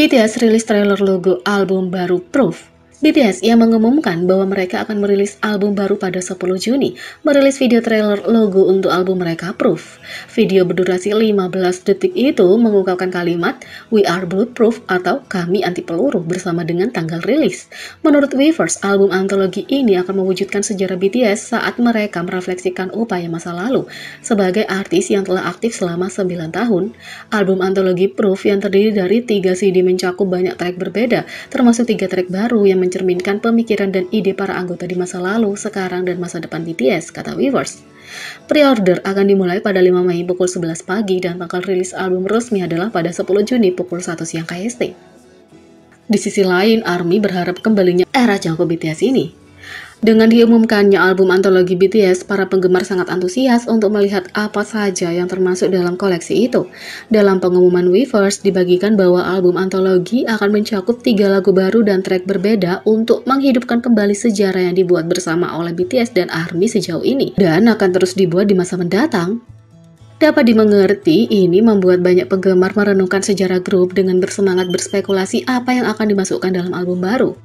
BTS rilis trailer logo album baru Proof. BTS yang mengumumkan bahwa mereka akan merilis album baru pada 10 Juni, merilis video trailer logo untuk album mereka Proof. Video berdurasi 15 detik itu mengungkapkan kalimat "We are bulletproof" atau "Kami anti peluru" bersama dengan tanggal rilis. Menurut Weverse, album antologi ini akan mewujudkan sejarah BTS saat mereka merefleksikan upaya masa lalu. Sebagai artis yang telah aktif selama 9 tahun, album antologi Proof yang terdiri dari 3 CD mencakup banyak track berbeda, termasuk 3 track baru yang mencerminkan pemikiran dan ide para anggota di masa lalu, sekarang, dan masa depan BTS, kata Weverse. Pre-order akan dimulai pada 5 Mei pukul 11 pagi dan tanggal rilis album resmi adalah pada 10 Juni pukul 1 siang KST. Di sisi lain, ARMY berharap kembalinya era Jungkook BTS ini. Dengan diumumkannya album antologi BTS, para penggemar sangat antusias untuk melihat apa saja yang termasuk dalam koleksi itu. Dalam pengumuman Weverse, dibagikan bahwa album antologi akan mencakup 3 lagu baru dan track berbeda untuk menghidupkan kembali sejarah yang dibuat bersama oleh BTS dan ARMY sejauh ini, dan akan terus dibuat di masa mendatang. Dapat dimengerti, ini membuat banyak penggemar merenungkan sejarah grup dengan bersemangat berspekulasi apa yang akan dimasukkan dalam album baru.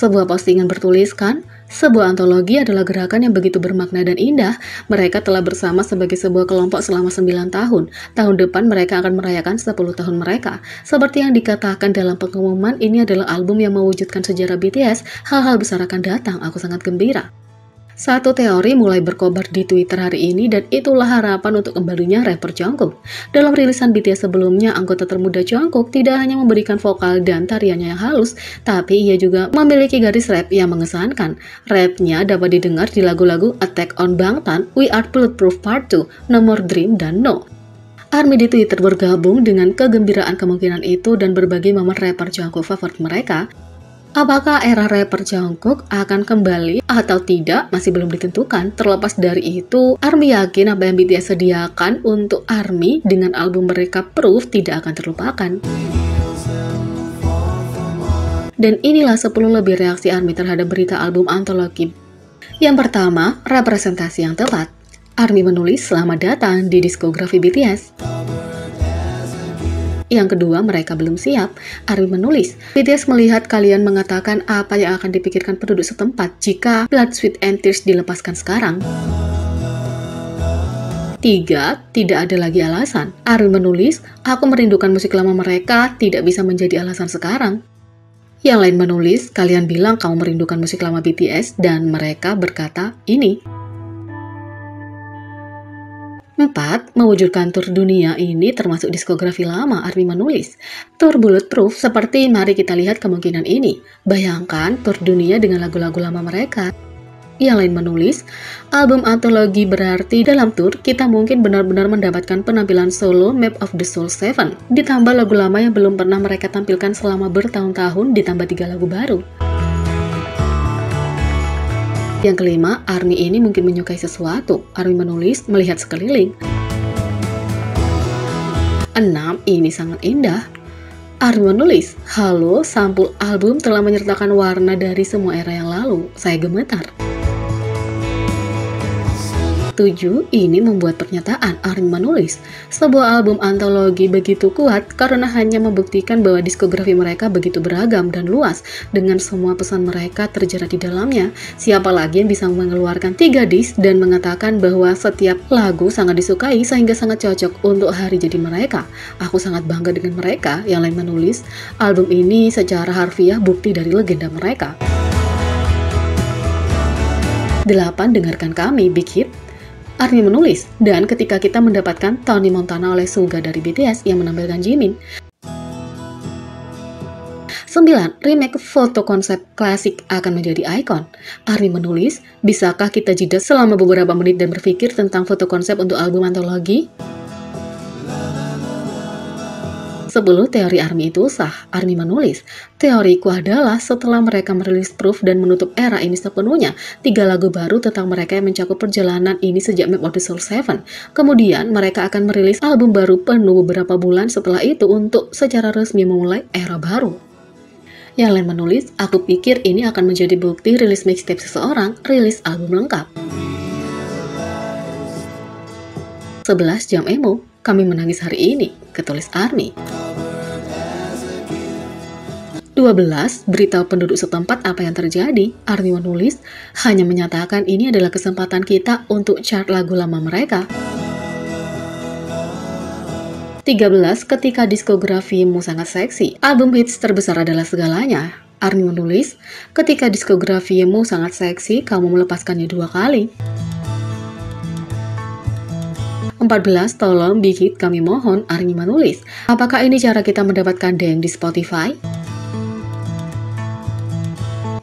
Sebuah postingan bertuliskan, "Sebuah antologi adalah gerakan yang begitu bermakna dan indah. Mereka telah bersama sebagai sebuah kelompok selama 9 tahun. Tahun depan mereka akan merayakan 10 tahun mereka." Seperti yang dikatakan dalam pengumuman, ini adalah album yang mewujudkan sejarah BTS. Hal-hal besar akan datang, aku sangat gembira. Satu teori mulai berkobar di Twitter hari ini, dan itulah harapan untuk kembalinya rapper Jungkook. Dalam rilisan BTS sebelumnya, anggota termuda Jungkook tidak hanya memberikan vokal dan tariannya yang halus, tapi ia juga memiliki garis rap yang mengesankan. Rapnya dapat didengar di lagu-lagu Attack on Bangtan, We Are Bulletproof Part 2, No More Dream, dan No. ARMY di Twitter bergabung dengan kegembiraan kemungkinan itu dan berbagi momen rapper Jungkook favorit mereka. Apakah era rapper Jungkook akan kembali atau tidak masih belum ditentukan. Terlepas dari itu, ARMY yakin apa yang BTS sediakan untuk ARMY dengan album mereka Proof tidak akan terlupakan. Dan inilah 10 lebih reaksi ARMY terhadap berita album antologi. Yang pertama, representasi yang tepat. ARMY menulis "Selamat datang di diskografi BTS". Yang kedua, mereka belum siap. ARMY menulis, "BTS melihat kalian mengatakan apa yang akan dipikirkan penduduk setempat jika Blood, Sweat and Tears dilepaskan sekarang." 3. Tidak ada lagi alasan. ARMY menulis, "Aku merindukan musik lama mereka, tidak bisa menjadi alasan sekarang." Yang lain menulis, "Kalian bilang kamu merindukan musik lama BTS," dan mereka berkata ini. 4. Mewujudkan tur dunia ini termasuk diskografi lama. ARMY menulis, "Tur Bulletproof seperti mari kita lihat kemungkinan ini. Bayangkan tur dunia dengan lagu-lagu lama mereka." Yang lain menulis, "Album antologi berarti dalam tur kita mungkin benar-benar mendapatkan penampilan solo Map of the Soul 7, ditambah lagu lama yang belum pernah mereka tampilkan selama bertahun-tahun, ditambah 3 lagu baru." Yang kelima, ARMY ini mungkin menyukai sesuatu. ARMY menulis, "Melihat sekeliling." 6. Ini sangat indah. ARMY menulis, "Halo, sampul album telah menyertakan warna dari semua era yang lalu. Saya gemetar." 7. Ini membuat pernyataan. ARMY menulis, "Sebuah album antologi begitu kuat karena hanya membuktikan bahwa diskografi mereka begitu beragam dan luas, dengan semua pesan mereka terjerat di dalamnya. Siapa lagi yang bisa mengeluarkan 3 disk dan mengatakan bahwa setiap lagu sangat disukai sehingga sangat cocok untuk hari jadi mereka. Aku sangat bangga dengan mereka." Yang lain menulis, "Album ini secara harfiah bukti dari legenda mereka." 8. Dengarkan kami, Big Hit. ARMY menulis, "Dan ketika kita mendapatkan Tony Montana oleh Suga dari BTS yang menampilkan Jimin." 9. Remake foto konsep klasik akan menjadi ikon. ARMY menulis, "Bisakah kita jeda selama beberapa menit dan berpikir tentang foto konsep untuk album antologi?" 10. Teori ARMY itu sah. ARMY menulis, "Teoriku adalah setelah mereka merilis Proof dan menutup era ini sepenuhnya, 3 lagu baru tentang mereka yang mencakup perjalanan ini sejak Map of the Soul 7. Kemudian mereka akan merilis album baru penuh beberapa bulan setelah itu untuk secara resmi memulai era baru." Yang lain menulis, "Aku pikir ini akan menjadi bukti rilis mixtape seseorang, rilis album lengkap." 11. Jam emo. Kami menangis hari ini, ketulis ARMY. 12. Beritahu penduduk setempat apa yang terjadi. Army menulis, hanya menyatakan ini adalah kesempatan kita untuk chart lagu lama mereka. 13. Ketika diskografimu sangat seksi, album hits terbesar adalah segalanya. Army menulis, ketika diskografimu sangat seksi, kamu melepaskannya 2 kali. 14. Tolong Big Hit kami mohon, Army menulis. Apakah ini cara kita mendapatkan deng di Spotify?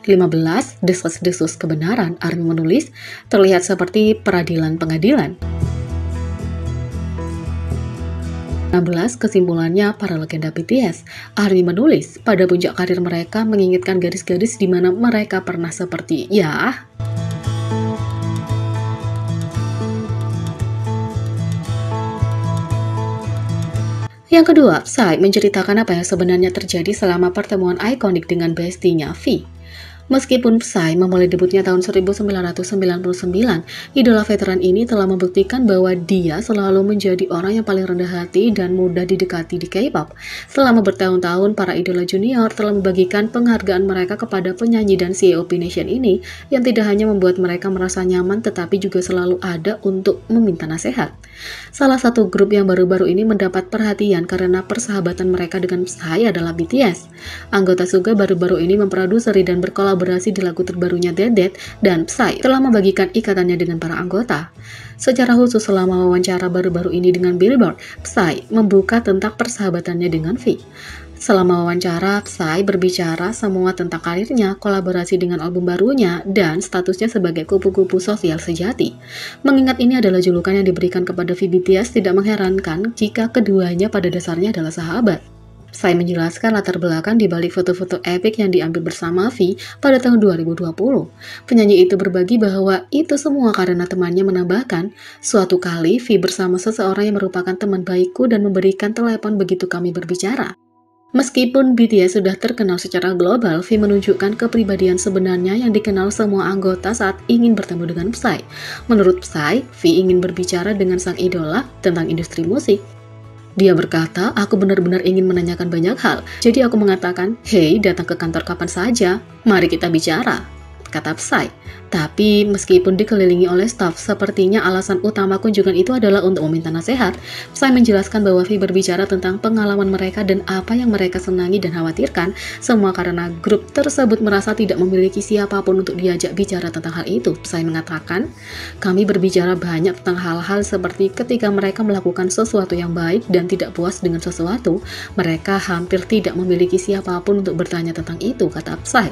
15. Desas-desus kebenaran, Army menulis. Terlihat seperti peradilan pengadilan. 16. Kesimpulannya para legenda BTS, Army menulis. Pada puncak karir mereka mengingatkan garis-garis di mana mereka pernah seperti ya. Yang kedua, Psy menceritakan apa yang sebenarnya terjadi selama pertemuan ikonik dengan bestinya V. Meskipun Psy memulai debutnya tahun 1999, idola veteran ini telah membuktikan bahwa dia selalu menjadi orang yang paling rendah hati dan mudah didekati di K-pop. Selama bertahun-tahun, para idola junior telah membagikan penghargaan mereka kepada penyanyi dan CEO P-Nation ini yang tidak hanya membuat mereka merasa nyaman tetapi juga selalu ada untuk meminta nasihat. Salah satu grup yang baru-baru ini mendapat perhatian karena persahabatan mereka dengan Psy adalah BTS. Anggota Suga baru-baru ini memproduseri dan berkolaborasi di lagu terbarunya Dead dan Psy telah membagikan ikatannya dengan para anggota. Secara khusus selama wawancara baru-baru ini dengan Billboard, Psy membuka tentang persahabatannya dengan V. Selama wawancara, Psy berbicara semua tentang karirnya, kolaborasi dengan album barunya, dan statusnya sebagai kupu-kupu sosial sejati. Mengingat ini adalah julukan yang diberikan kepada V BTS, tidak mengherankan jika keduanya pada dasarnya adalah sahabat. Psy menjelaskan latar belakang di balik foto-foto epik yang diambil bersama V pada tahun 2020. Penyanyi itu berbagi bahwa itu semua karena temannya menambahkan, suatu kali V bersama seseorang yang merupakan teman baikku dan memberikan telepon begitu kami berbicara. Meskipun BTS sudah terkenal secara global, V menunjukkan kepribadian sebenarnya yang dikenal semua anggota saat ingin bertemu dengan Psy. Menurut Psy, V ingin berbicara dengan sang idola tentang industri musik. Dia berkata, aku benar-benar ingin menanyakan banyak hal, jadi aku mengatakan, hey, datang ke kantor kapan saja, mari kita bicara, kata Psy. Tapi meskipun dikelilingi oleh staf, sepertinya alasan utama kunjungan itu adalah untuk meminta nasihat. Psy menjelaskan bahwa V berbicara tentang pengalaman mereka dan apa yang mereka senangi dan khawatirkan, semua karena grup tersebut merasa tidak memiliki siapapun untuk diajak bicara tentang hal itu. Psy mengatakan, kami berbicara banyak tentang hal-hal seperti ketika mereka melakukan sesuatu yang baik dan tidak puas dengan sesuatu, mereka hampir tidak memiliki siapapun untuk bertanya tentang itu, kata Psy.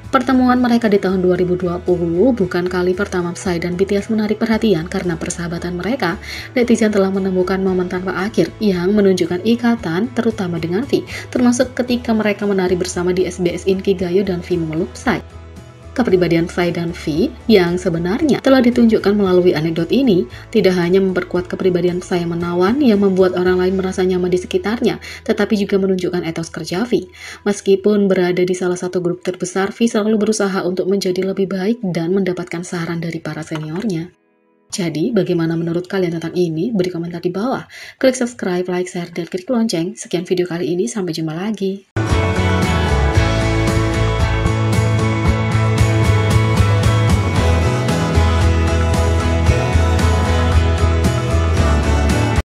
Pertemuan mereka di tahun 2020 bukan kali pertama Psy dan BTS menarik perhatian karena persahabatan mereka. Netizen telah menemukan momen tanpa akhir yang menunjukkan ikatan terutama dengan V, termasuk ketika mereka menari bersama di SBS Inkigayo dan V memeluk Psy. Kepribadian Psy dan V yang sebenarnya telah ditunjukkan melalui anekdot ini tidak hanya memperkuat kepribadian Psy yang menawan yang membuat orang lain merasa nyaman di sekitarnya, tetapi juga menunjukkan etos kerja V. Meskipun berada di salah satu grup terbesar, V selalu berusaha untuk menjadi lebih baik dan mendapatkan saran dari para seniornya. Jadi, bagaimana menurut kalian tentang ini? Beri komentar di bawah. Klik subscribe, like, share, dan klik lonceng. Sekian video kali ini, sampai jumpa lagi.